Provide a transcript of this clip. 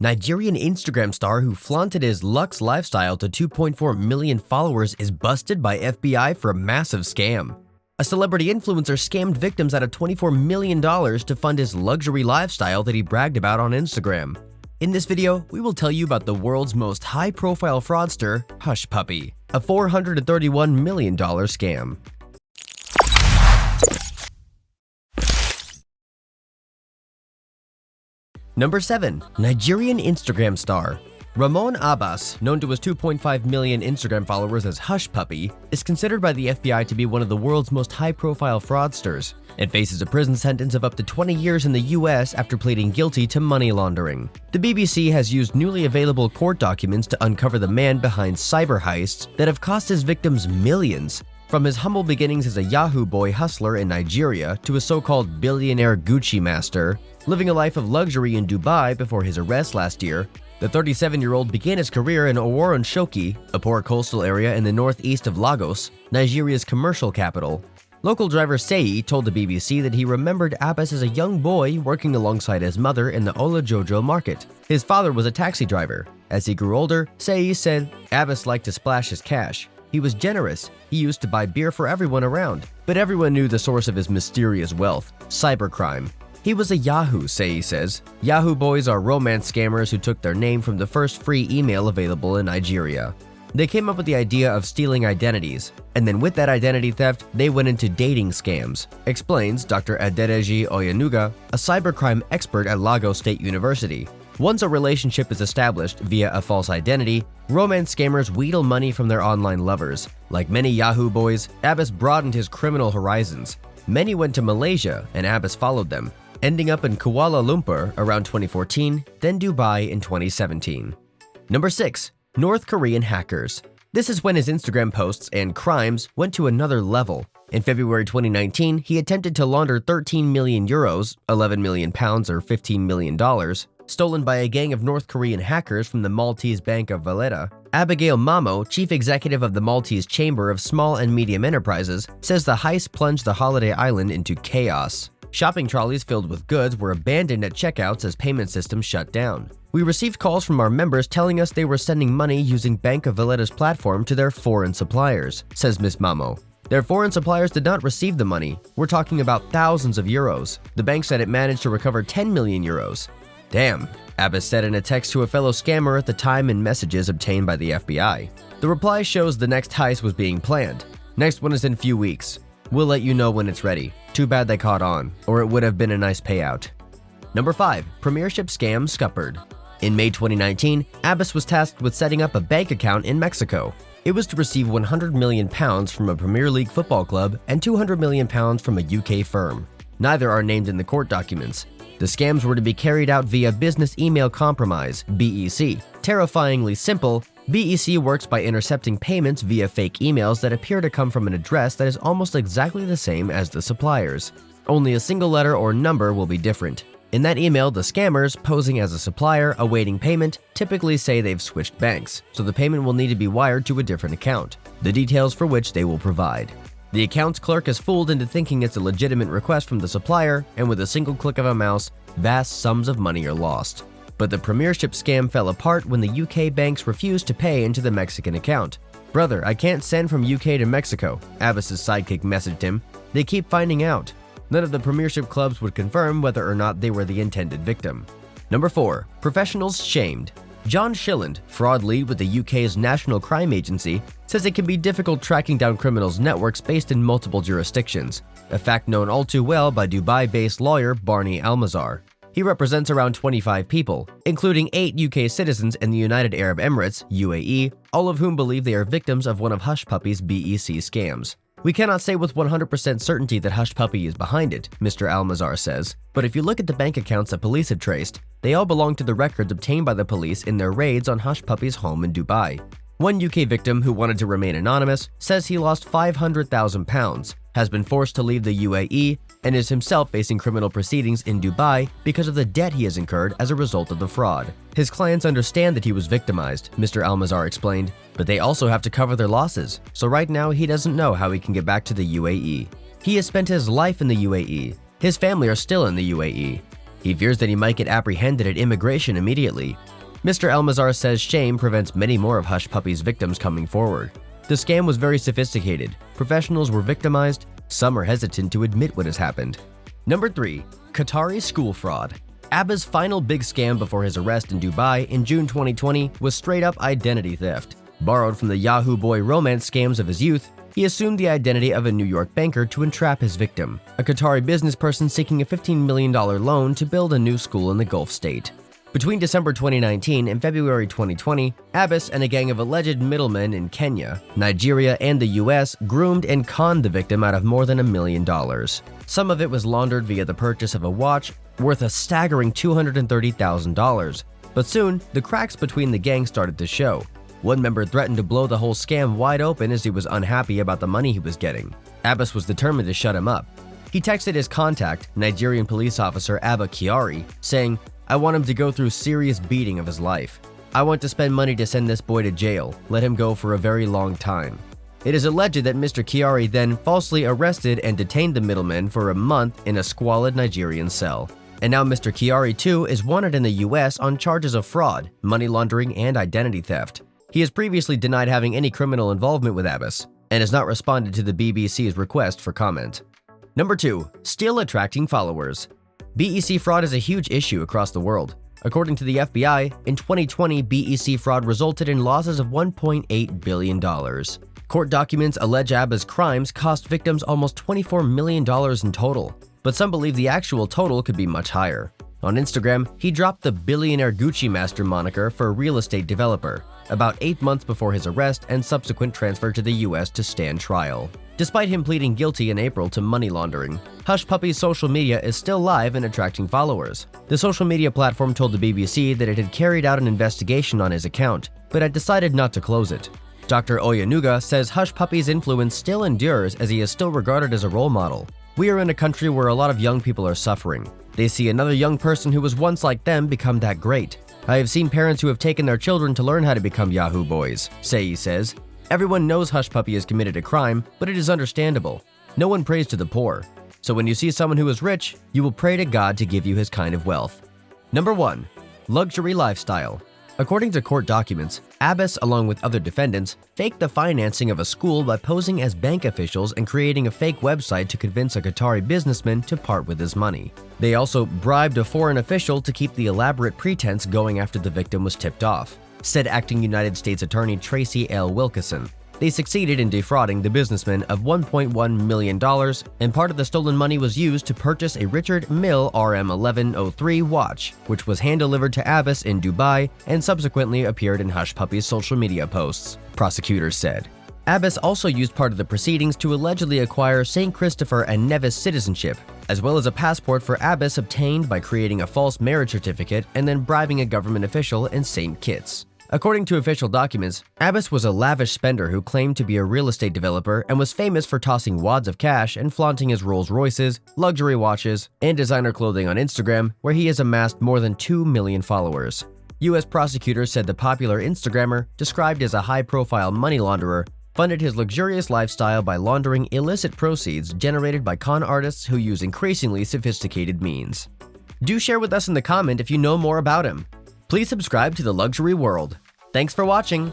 Nigerian Instagram star who flaunted his luxe lifestyle to 2.4 million followers is busted by FBI for a massive scam. A celebrity influencer scammed victims out of $24 million to fund his luxury lifestyle that he bragged about on Instagram. In this video, we will tell you about the world's most high-profile fraudster, Hushpuppi, a $431 million scam. Number 7. Nigerian Instagram star. Ramon Abbas, known to his 2.5 million Instagram followers as Hushpuppi, is considered by the FBI to be one of the world's most high-profile fraudsters and faces a prison sentence of up to 20 years in the US after pleading guilty to money laundering. The BBC has used newly available court documents to uncover the man behind cyber heists that have cost his victims millions. From his humble beginnings as a Yahoo boy hustler in Nigeria to a so-called billionaire Gucci master, living a life of luxury in Dubai before his arrest last year, the 37-year-old began his career in Oworonshoki, a poor coastal area in the northeast of Lagos, Nigeria's commercial capital. Local driver Seyi told the BBC that he remembered Abbas as a young boy working alongside his mother in the Olajojo market. His father was a taxi driver. As he grew older, Seyi said Abbas liked to splash his cash. He was generous. He used to buy beer for everyone around. But everyone knew the source of his mysterious wealth: cybercrime. He was a Yahoo, Seyi says. Yahoo boys are romance scammers who took their name from the first free email available in Nigeria. They came up with the idea of stealing identities, and then with that identity theft, they went into dating scams, explains Dr. Adedeji Oyenuga, a cybercrime expert at Lagos State University. Once a relationship is established via a false identity, romance scammers wheedle money from their online lovers. Like many Yahoo boys, Abbas broadened his criminal horizons. Many went to Malaysia, and Abbas followed them, ending up in Kuala Lumpur around 2014, then Dubai in 2017. Number 6. North Korean hackers. This is when his Instagram posts and crimes went to another level. In February 2019, he attempted to launder 13 million euros, 11 million pounds or $15 million, stolen by a gang of North Korean hackers from the Maltese bank of Valletta. Abigail Mamo, chief executive of the Maltese Chamber of Small and Medium Enterprises, says the heist plunged the holiday island into chaos. Shopping trolleys filled with goods were abandoned at checkouts as payment systems shut down. We received calls from our members telling us they were sending money using Bank of Valletta's platform to their foreign suppliers, says Ms. Mamo. Their foreign suppliers did not receive the money. We're talking about thousands of euros. The bank said it managed to recover 10 million euros. Damn, Abbas said in a text to a fellow scammer at the time in messages obtained by the FBI. The reply shows the next heist was being planned. Next one is in few weeks. We'll let you know when it's ready. Too bad they caught on, or it would have been a nice payout. Number 5. Premiership scam scuppered. In May 2019, Abbas was tasked with setting up a bank account in Mexico. It was to receive 100 million pounds from a Premier League football club and 200 million pounds from a UK firm. Neither are named in the court documents. The scams were to be carried out via business email compromise, BEC. Terrifyingly simple, BEC works by intercepting payments via fake emails that appear to come from an address that is almost exactly the same as the supplier's. Only a single letter or number will be different. In that email, the scammers, posing as a supplier awaiting payment, typically say they've switched banks, so the payment will need to be wired to a different account, the details for which they will provide. The account's clerk is fooled into thinking it's a legitimate request from the supplier, and with a single click of a mouse, vast sums of money are lost. But the premiership scam fell apart when the UK banks refused to pay into the Mexican account. "Brother, I can't send from UK to Mexico," Abbas's sidekick messaged him. "They keep finding out." None of the premiership clubs would confirm whether or not they were the intended victim. Number 4. Professionals shamed. John Shilland, fraud lead with the UK's National Crime Agency, says it can be difficult tracking down criminals' networks based in multiple jurisdictions, a fact known all too well by Dubai-based lawyer Barney Almazar. He represents around 25 people, including 8 UK citizens in the United Arab Emirates, UAE, all of whom believe they are victims of one of Hushpuppi's BEC scams. "We cannot say with 100% certainty that Hushpuppi is behind it," Mr. Almazar says, but if you look at the bank accounts that police have traced, they all belong to the records obtained by the police in their raids on Hushpuppi's home in Dubai. One UK victim who wanted to remain anonymous says he lost £500,000, has been forced to leave the UAE, and is himself facing criminal proceedings in Dubai because of the debt he has incurred as a result of the fraud. His clients understand that he was victimized, Mr. Almazar explained, but they also have to cover their losses, so right now he doesn't know how he can get back to the UAE. He has spent his life in the UAE. His family are still in the UAE. He fears that he might get apprehended at immigration immediately. Mr. Elmazar says shame prevents many more of Hushpuppi's victims coming forward. The scam was very sophisticated. Professionals were victimized. Some are hesitant to admit what has happened. Number 3. Qatari school fraud. Abba's final big scam before his arrest in Dubai in June 2020 was straight-up identity theft. Borrowed from the Yahoo Boy romance scams of his youth, he assumed the identity of a New York banker to entrap his victim, a Qatari business person seeking a $15 million loan to build a new school in the Gulf state. Between December 2019 and February 2020, Abbas and a gang of alleged middlemen in Kenya, Nigeria, and the US groomed and conned the victim out of more than $1 million. Some of it was laundered via the purchase of a watch worth a staggering $230,000. But soon, the cracks between the gangs started to show. One member threatened to blow the whole scam wide open as he was unhappy about the money he was getting. Abbas was determined to shut him up. He texted his contact, Nigerian police officer Abba Kyari, saying, "I want him to go through serious beating of his life. I want to spend money to send this boy to jail, let him go for a very long time." It is alleged that Mr. Kyari then falsely arrested and detained the middleman for a month in a squalid Nigerian cell. And now Mr. Kyari too is wanted in the US on charges of fraud, money laundering, and identity theft. He has previously denied having any criminal involvement with Abbas and has not responded to the BBC's request for comment. Number 2. Still attracting followers. BEC fraud is a huge issue across the world. According to the FBI, in 2020, BEC fraud resulted in losses of $1.8 billion. Court documents allege Abba's crimes cost victims almost $24 million in total, but some believe the actual total could be much higher. On Instagram, he dropped the billionaire Gucci Master moniker for a real estate developer, about 8 months before his arrest and subsequent transfer to the US to stand trial. Despite him pleading guilty in April to money laundering, Hushpuppi's social media is still live and attracting followers. The social media platform told the BBC that it had carried out an investigation on his account, but had decided not to close it. Dr. Oyanuga says Hushpuppi's influence still endures as he is still regarded as a role model. "We are in a country where a lot of young people are suffering. They see another young person who was once like them become that great. I have seen parents who have taken their children to learn how to become Yahoo boys," Sayi says. Everyone knows Hushpuppi has committed a crime, but it is understandable. No one prays to the poor. So when you see someone who is rich, you will pray to God to give you his kind of wealth. Number 1. Luxury lifestyle. According to court documents, Abbas, along with other defendants, faked the financing of a school by posing as bank officials and creating a fake website to convince a Qatari businessman to part with his money. They also bribed a foreign official to keep the elaborate pretense going after the victim was tipped off, said acting United States Attorney Tracy L. Wilkeson. They succeeded in defrauding the businessman of $1.1 million, and part of the stolen money was used to purchase a Richard Mille RM1103 watch, which was hand-delivered to Abbas in Dubai and subsequently appeared in Hushpuppi's social media posts, prosecutors said. Abbas also used part of the proceedings to allegedly acquire St. Christopher and Nevis citizenship, as well as a passport for Abbas obtained by creating a false marriage certificate and then bribing a government official in St. Kitts. According to official documents, Abbas was a lavish spender who claimed to be a real estate developer and was famous for tossing wads of cash and flaunting his Rolls Royces, luxury watches, and designer clothing on Instagram, where he has amassed more than 2 million followers. U.S. prosecutors said the popular Instagrammer, described as a high-profile money launderer, funded his luxurious lifestyle by laundering illicit proceeds generated by con artists who use increasingly sophisticated means. Do share with us in the comment if you know more about him. Please subscribe to The Luxury World. Thanks for watching.